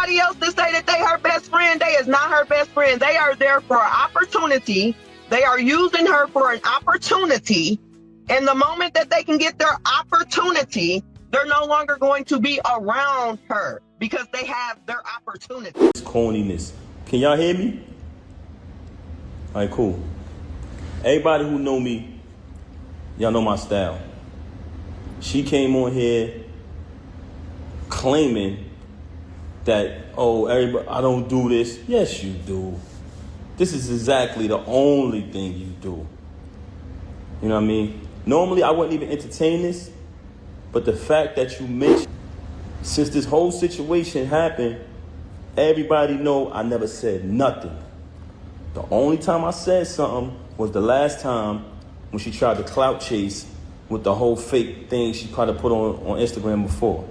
anybody else to say that they her best friend, they is not her best friend. They are there for an opportunity. They are using her for an opportunity. And the moment that they can get their opportunity, they're no longer going to be around her because they have their opportunity. It's corniness. Can y'all hear me? All right, cool. Everybody who know me, y'all know my style. She came on here claiming that, oh, everybody, I don't do this. Yes, you do. This is exactly the only thing you do. You know what I mean? Normally, I wouldn't even entertain this, but the fact that you mentioned, since this whole situation happened, everybody know I never said nothing. The only time I said something was the last time when she tried to clout chase with the whole fake thing she tried to put on Instagram before.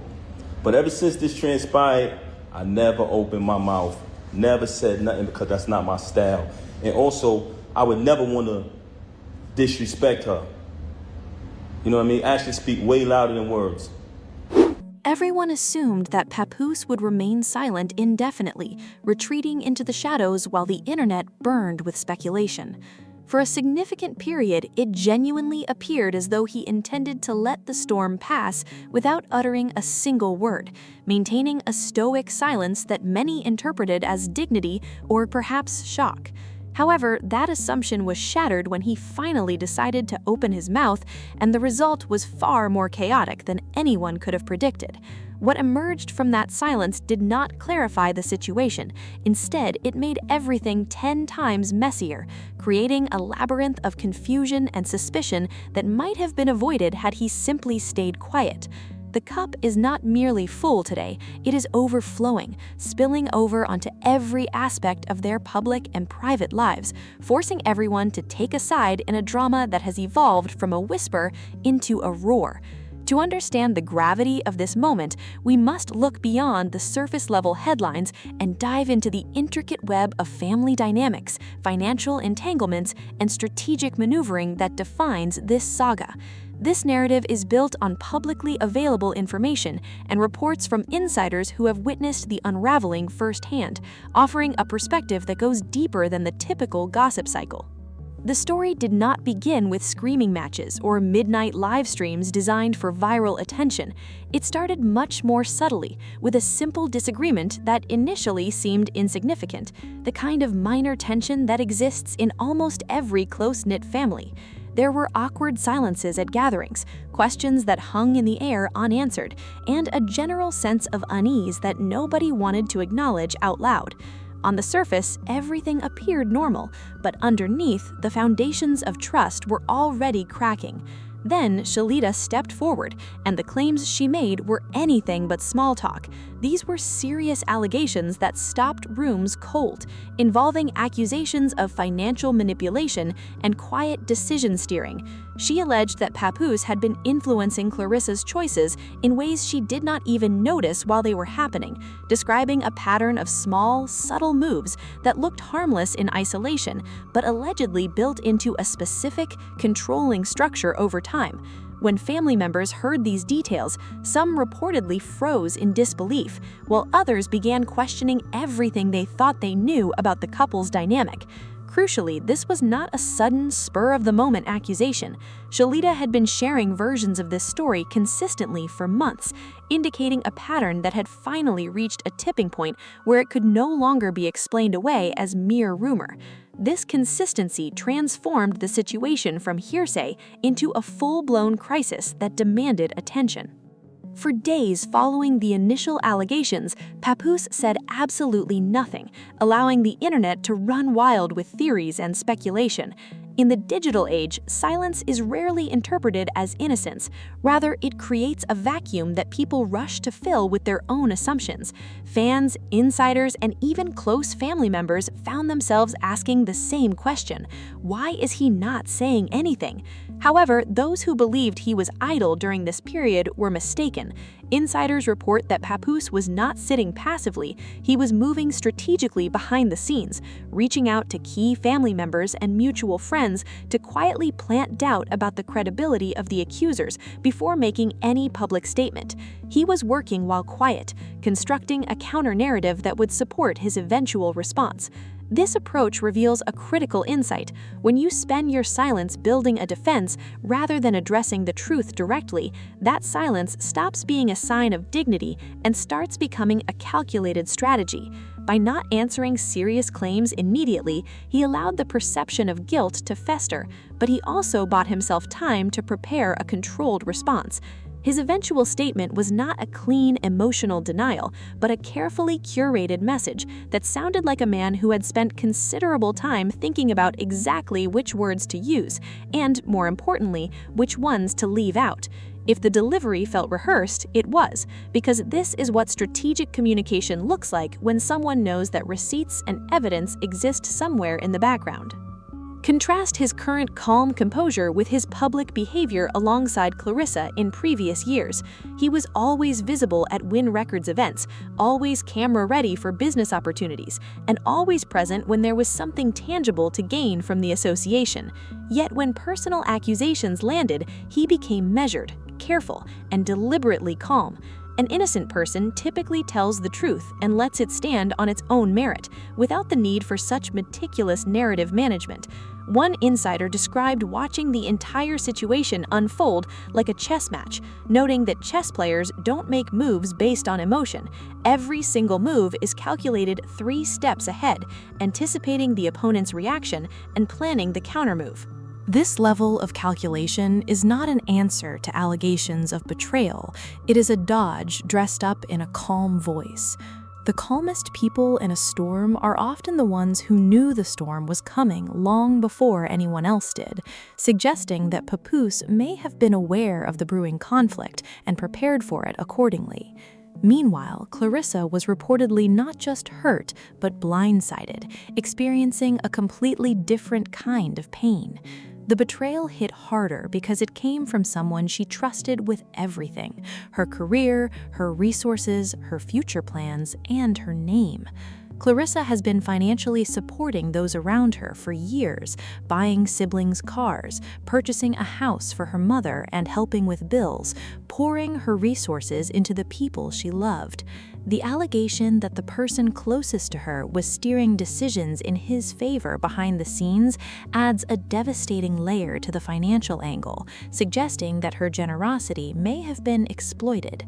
But ever since this transpired, I never opened my mouth, never said nothing because that's not my style. And also, I would never want to disrespect her. You know what I mean? Actions speak way louder than words. Everyone assumed that Papoose would remain silent indefinitely, retreating into the shadows while the internet burned with speculation. For a significant period, it genuinely appeared as though he intended to let the storm pass without uttering a single word, maintaining a stoic silence that many interpreted as dignity or perhaps shock. However, that assumption was shattered when he finally decided to open his mouth, and the result was far more chaotic than anyone could have predicted. What emerged from that silence did not clarify the situation. Instead, it made everything 10 times messier, creating a labyrinth of confusion and suspicion that might have been avoided had he simply stayed quiet. The cup is not merely full today, it is overflowing, spilling over onto every aspect of their public and private lives, forcing everyone to take a side in a drama that has evolved from a whisper into a roar. To understand the gravity of this moment, we must look beyond the surface-level headlines and dive into the intricate web of family dynamics, financial entanglements, and strategic maneuvering that defines this saga. This narrative is built on publicly available information and reports from insiders who have witnessed the unraveling firsthand, offering a perspective that goes deeper than the typical gossip cycle. The story did not begin with screaming matches or midnight live streams designed for viral attention. It started much more subtly, with a simple disagreement that initially seemed insignificant, the kind of minor tension that exists in almost every close-knit family. There were awkward silences at gatherings, questions that hung in the air unanswered, and a general sense of unease that nobody wanted to acknowledge out loud. On the surface, everything appeared normal, but underneath, the foundations of trust were already cracking. Then, Shields stepped forward, and the claims she made were anything but small talk. These were serious allegations that stopped rooms cold, involving accusations of financial manipulation and quiet decision steering. She alleged that Papoose had been influencing Claressa's choices in ways she did not even notice while they were happening, describing a pattern of small, subtle moves that looked harmless in isolation, but allegedly built into a specific, controlling structure over time. When family members heard these details, some reportedly froze in disbelief, while others began questioning everything they thought they knew about the couple's dynamic. Crucially, this was not a sudden, spur-of-the-moment accusation. Shields had been sharing versions of this story consistently for months, indicating a pattern that had finally reached a tipping point where it could no longer be explained away as mere rumor. This consistency transformed the situation from hearsay into a full-blown crisis that demanded attention. For days following the initial allegations, Papoose said absolutely nothing, allowing the internet to run wild with theories and speculation. In the digital age, silence is rarely interpreted as innocence. Rather, it creates a vacuum that people rush to fill with their own assumptions. Fans, insiders, and even close family members found themselves asking the same question: why is he not saying anything? However, those who believed he was idle during this period were mistaken. Insiders report that Papoose was not sitting passively, he was moving strategically behind the scenes, reaching out to key family members and mutual friends to quietly plant doubt about the credibility of the accusers before making any public statement. He was working while quiet, constructing a counter-narrative that would support his eventual response. This approach reveals a critical insight. When you spend your silence building a defense rather than addressing the truth directly, that silence stops being a sign of dignity and starts becoming a calculated strategy. By not answering serious claims immediately, he allowed the perception of guilt to fester, but he also bought himself time to prepare a controlled response. His eventual statement was not a clean, emotional denial, but a carefully curated message that sounded like a man who had spent considerable time thinking about exactly which words to use, and, more importantly, which ones to leave out. If the delivery felt rehearsed, it was, because this is what strategic communication looks like when someone knows that receipts and evidence exist somewhere in the background. Contrast his current calm composure with his public behavior alongside Claressa in previous years. He was always visible at Win Records events, always camera-ready for business opportunities, and always present when there was something tangible to gain from the association. Yet when personal accusations landed, he became measured, careful, and deliberately calm. An innocent person typically tells the truth and lets it stand on its own merit, without the need for such meticulous narrative management. One insider described watching the entire situation unfold like a chess match, noting that chess players don't make moves based on emotion. Every single move is calculated 3 steps ahead, anticipating the opponent's reaction and planning the countermove. This level of calculation is not an answer to allegations of betrayal. It is a dodge dressed up in a calm voice. The calmest people in a storm are often the ones who knew the storm was coming long before anyone else did, suggesting that Papoose may have been aware of the brewing conflict and prepared for it accordingly. Meanwhile, Claressa was reportedly not just hurt, but blindsided, experiencing a completely different kind of pain. The betrayal hit harder because it came from someone she trusted with everything: her career, her resources, her future plans, and her name. Claressa has been financially supporting those around her for years, buying siblings cars, purchasing a house for her mother, and helping with bills, pouring her resources into the people she loved. The allegation that the person closest to her was steering decisions in his favor behind the scenes adds a devastating layer to the financial angle, suggesting that her generosity may have been exploited.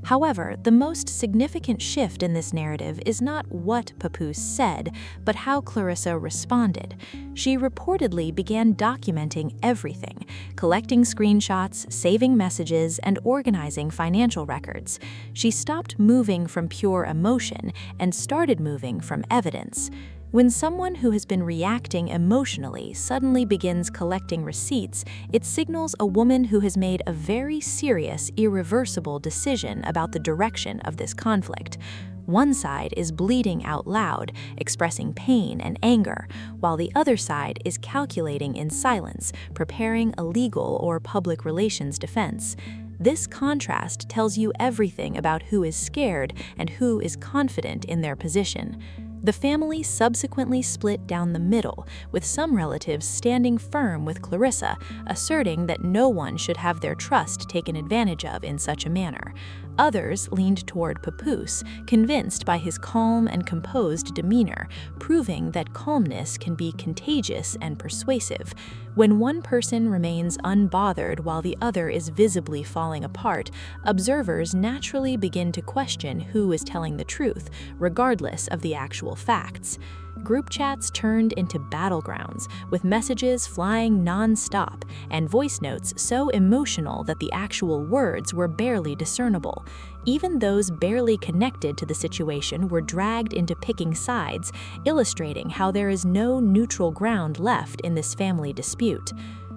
However, the most significant shift in this narrative is not what Papoose said, but how Claressa responded. She reportedly began documenting everything, collecting screenshots, saving messages, and organizing financial records. She stopped moving from pure emotion and started moving from evidence. When someone who has been reacting emotionally suddenly begins collecting receipts, it signals a woman who has made a very serious, irreversible decision about the direction of this conflict. One side is bleeding out loud, expressing pain and anger, while the other side is calculating in silence, preparing a legal or public relations defense. This contrast tells you everything about who is scared and who is confident in their position. The family subsequently split down the middle, with some relatives standing firm with Claressa, asserting that no one should have their trust taken advantage of in such a manner. Others leaned toward Papoose, convinced by his calm and composed demeanor, proving that calmness can be contagious and persuasive. When one person remains unbothered while the other is visibly falling apart, observers naturally begin to question who is telling the truth, regardless of the actual facts. Group chats turned into battlegrounds, with messages flying non-stop and voice notes so emotional that the actual words were barely discernible. Even those barely connected to the situation were dragged into picking sides, illustrating how there is no neutral ground left in this family dispute.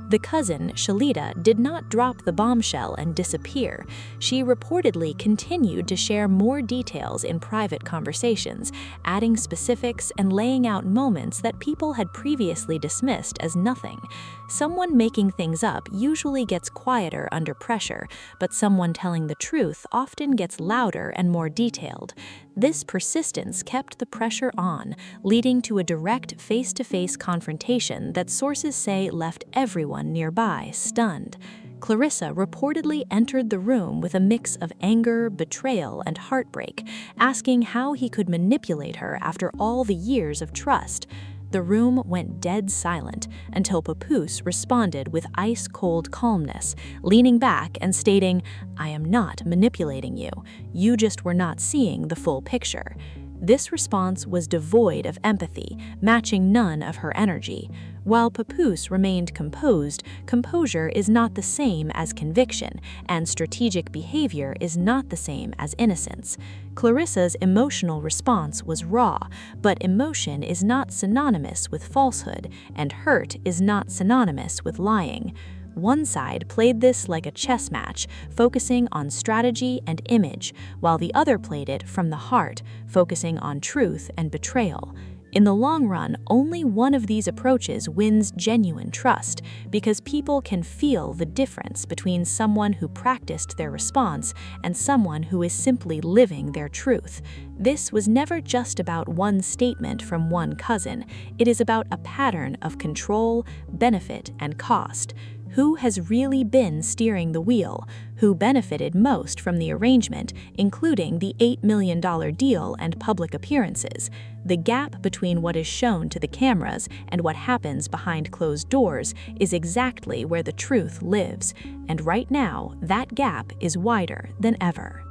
The cousin, Shalita, did not drop the bombshell and disappear. She reportedly continued to share more details in private conversations, adding specifics and laying out moments that people had previously dismissed as nothing. Someone making things up usually gets quieter under pressure, but someone telling the truth often gets louder and more detailed. This persistence kept the pressure on, leading to a direct face-to-face confrontation that sources say left everyone nearby stunned. Claressa reportedly entered the room with a mix of anger, betrayal, and heartbreak, asking how he could manipulate her after all the years of trust. The room went dead silent until Papoose responded with ice-cold calmness, leaning back and stating, "I am not manipulating you. You just were not seeing the full picture." This response was devoid of empathy, matching none of her energy. While Papoose remained composed, composure is not the same as conviction, and strategic behavior is not the same as innocence. Claressa's emotional response was raw, but emotion is not synonymous with falsehood, and hurt is not synonymous with lying. One side played this like a chess match, focusing on strategy and image, while the other played it from the heart, focusing on truth and betrayal. In the long run, only one of these approaches wins genuine trust, because people can feel the difference between someone who practiced their response and someone who is simply living their truth. This was never just about one statement from one cousin. It is about a pattern of control, benefit, and cost. Who has really been steering the wheel? Who benefited most from the arrangement, including the $8 million deal and public appearances? The gap between what is shown to the cameras and what happens behind closed doors is exactly where the truth lives. And right now, that gap is wider than ever.